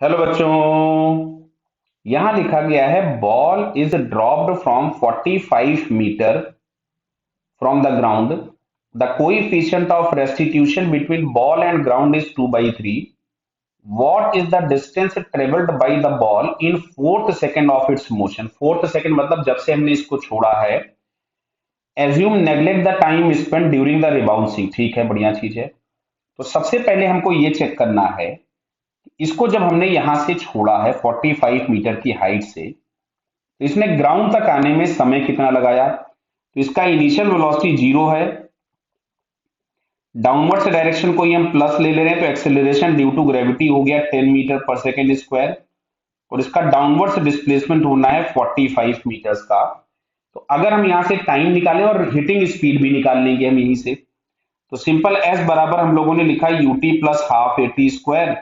Hello बच्चों। यहां लिखा गया है ball is dropped from 45 metre from the ground. The coefficient of restitution between ball and ground is 2/3। What is the distance travelled by the ball in fourth second of its motion. Fourth second मतलब जब से हमने इसको छोड़ा है। Assume neglect the time spend during the rebouncing. ठीक है, बढ़िया चीज है। तो सबसे पहले हमको ये चेक करना है, इसको जब हमने यहां से छोड़ा है 45 मीटर की हाइट से, तो इसने ग्राउंड तक आने में समय कितना लगाया। तो इसका इनिशियल वेलोसिटी 0 है। डाउनवर्ड्स डायरेक्शन को ही हम प्लस ले ले रहे हैं, तो एक्सेलरेशन ड्यू टू ग्रेविटी हो गया 10 मीटर पर सेकेंड स्क्वायर। और इसका डाउनवर्ड्स डिस्प्लेसमेंट होना है 45 मीटर्स का। तो अगर हम यहां से टाइम निकालें और हिटिंग स्पीड भी निकाल लेंगे हम यहीं से, तो सिंपल एस बराबर हम लोगों ने लिखा u t plus half a t square.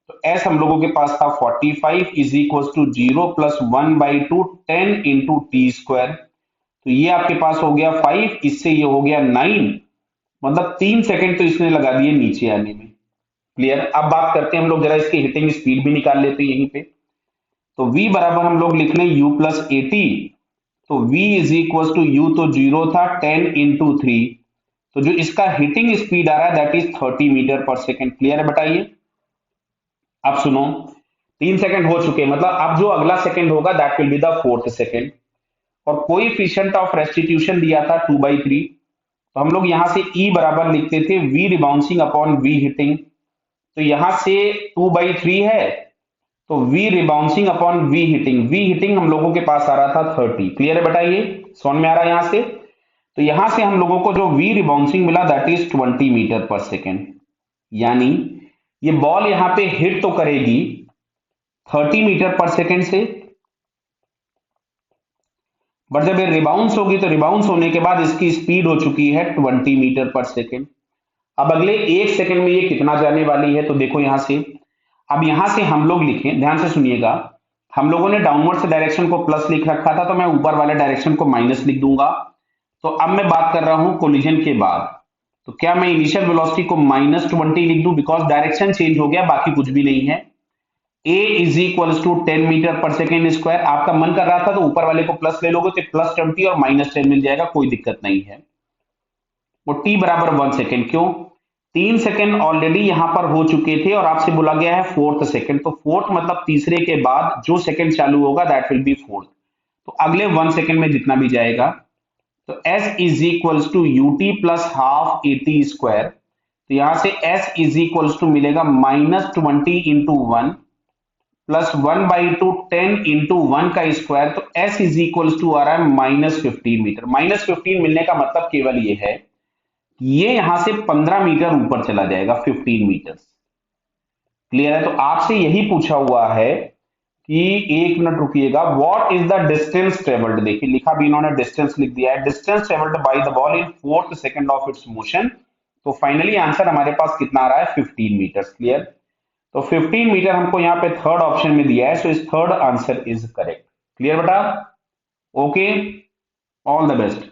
तो एस हम लोगों के पास था 45 is equal to 0 plus 1/2 10 into t square. तो ये आपके पास हो गया 5, इससे ये हो गया 9। मतलब 3 सेकंड तो इसने लगा दिए नीचे आने में। क्लियर। अब बात करते हैं हम लोग, जरा इसकी हिटिंग स्पीड भी निकाल लेते हैं यहीं पे। तो v बराबर हम लोग लिख लें u प्लस 80। तो v is equal to u तो 0 था 10 इंटू 3। तो जो इसका हिटिंग स्पीड आ रहा है दैट इज 30 मीटर पर सेकेंड। क्लियर है, बताइए। अब सुनो, 3 सेकंड हो चुके, मतलब अब जो अगला सेकंड होगा that will be the fourth second. और कोएफिशिएंट ऑफ रेस्टिट्यूशन दिया था 2/3। तो हम लोग यहां से E बराबर लिखते थे V rebouncing upon V hitting. तो यहां से 2/3 है, तो V rebouncing upon V hitting. V hitting हम लोगों के पास आ रहा था 30। क्लियर है, बताइए। समझ में आ रहा है यहां से। तो यहां से हम लोगों को जो V रिबाउंसिंग मिला दैट इज 20 मीटर पर सेकेंड। यानी ये बॉल यहां पे हिट तो करेगी 30 मीटर पर सेकेंड से, बट जब ये रिबाउंस होगी तो रिबाउंस होने के बाद इसकी स्पीड हो चुकी है 20 मीटर पर सेकेंड। अब अगले 1 सेकंड में ये कितना जाने वाली है, तो देखो यहां से। अब यहां से हम लोग लिखें, ध्यान से सुनिएगा। हम लोगों ने डाउनवर्ड्स डायरेक्शन को प्लस लिख रखा था, तो मैं ऊपर वाले डायरेक्शन को माइनस लिख दूंगा। तो अब मैं बात कर रहा हूं कोलिजन के बाद। तो क्या मैं इनिशियल वेलोसिटी को -20 लिख दूं, बिकॉज डायरेक्शन चेंज हो गया, बाकी कुछ भी नहीं है। ए इज इक्वल टू 10 मीटर पर सेकेंड स्क्वायर। आपका मन कर रहा था तो ऊपर वाले को प्लस ले लोगे तो +20 और -10 मिल जाएगा, कोई दिक्कत नहीं है। वो टी बराबर 1 सेकेंड। क्यों? 3 सेकेंड ऑलरेडी यहां पर हो चुके थे और आपसे बोला गया है फोर्थ सेकेंड। तो फोर्थ मतलब तीसरे के बाद जो सेकेंड चालू होगा दैट विल बी फोर्थ। तो अगले 1 सेकेंड में जितना भी जाएगा, तो S is equal to u t plus half a t square. तो यहां से S इज इक्वल टू मिलेगा -20 इंटू 1 प्लस 1/2 10 इंटू 1 का स्क्वायर। तो S इज इक्वल टू आ रहा है -15 मीटर। -15 मिलने का मतलब केवल ये है, ये यहां से 15 मीटर ऊपर चला जाएगा, 15 मीटर। क्लियर है। तो आपसे यही पूछा हुआ है कि 1 मिनट रुकिएगा, what is the distance travelled. देखिए लिखा भी इन्होंने डिस्टेंस लिख दिया है, distance travelled by the ball in fourth second of its motion. तो फाइनली आंसर हमारे पास कितना आ रहा है, 15 मीटर। क्लियर। तो 15 मीटर हमको यहाँ पे थर्ड ऑप्शन में दिया है, सो इस third answer is correct. Clear बेटा। Okay, all the best.